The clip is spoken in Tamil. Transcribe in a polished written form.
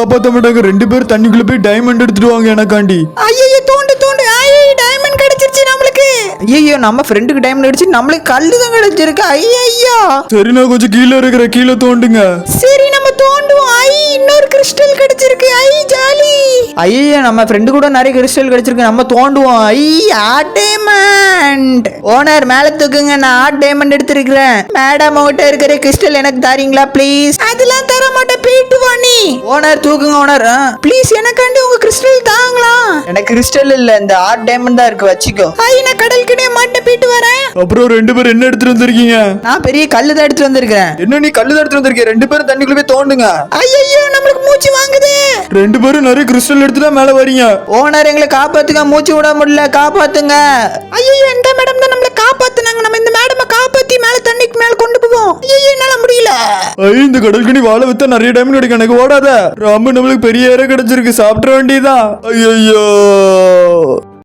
காப்பாத்த மாட்டாங்க. 2 பேரும் தண்ணிக்குள்ள போய் டைமண்ட் எடுத்துட்டு வாங்க எனக்காண்டி. ஐயோ தோண்டு தோண்டு. ஐயோ டைமண்ட் கிடைச்சிருச்சு நம்மளுக்கு. ஐயோ நம்ம ஃப்ரெண்டுக்கு டைமண்ட் அடிச்சு நம்மளுக்கு கல்லு தான் கிடைச்சிருக்கு. ஐயோ சரி நான் கொஞ்சம் கீழே தோண்டுங்க. சரி நம்ம தோண்டுவோம். இன்னொரு கிறிஸ்டல் கிடைச்சிருக்கு. ஜாலி. ஐயோ நம்ம ஃப்ரெண்டு கூட நிறைய கிறிஸ்டல் கிடைச்சிருக்கு. நம்ம தோண்டுவோம். டைமண்ட். ஓனர் மேல தூக்குங்க. நான் டைமண்ட் எடுத்திருக்கிறேன். மேடம் உங்ககிட்ட இருக்கிற கிறிஸ்டல் எனக்கு தாரீங்களா ப்ளீஸ்? அதெல்லாம் தர மாட்டேன். போயிட்டு வா நீ. ஓனர் தூக்குங்க ஓனர். ப்ளீஸ் எனக்காண்டி உங்க கிறிஸ்டல் தாங்களா? எனக்கு கிறிஸ்டல் இல்ல, இந்த டைமண்ட் தான் இருக்கு, வச்சுக்கோ. நான் கடலுக்குனே மாட்டேன். போயிட்டு வரேன். அப்புறம் 2 பேரும் என்ன எடுத்துட்டு வந்திருக்கீங்க? நான் பெரிய கல்லு தான் எடுத்துட்டு வந்திருக்கேன். என்ன நீ கல்லு தான் எடுத்துட்டு வந்திருக்கீங்க? 2 பேரும் தண்ணிக்குள்ள போய் தோண்டுங்க. ஐயோ நம்மளுக்கு மூச்சு வாங்குது. 2 பேரும் நிறைய கிறிஸ்டல் எடுத்துட்டு மேல வரீங்க. ஓனர் எங்களை காப்பாத்துங்க. மூச்சு விட முடியல, காப்பாத்துங்க. ஐயோ இந்த மேடம் தான் நம்மள காப்பாத்துனாங்க. நம்ம இந்த மேடமை காப்பாத்தி மேல தண்ணிக்கு மேல கொண்டு போவோம். ஐயோ என்னால முடியல. இந்த கடலுக்கு வாழை வித்தா நிறைய டைம் கிடைக்கும். எனக்கு ஓடாத ராமு, நம்மளுக்கு பெரிய ஏற கிடைச்சிருக்கு. சாப்பிட வேண்டியதான். ஐயோ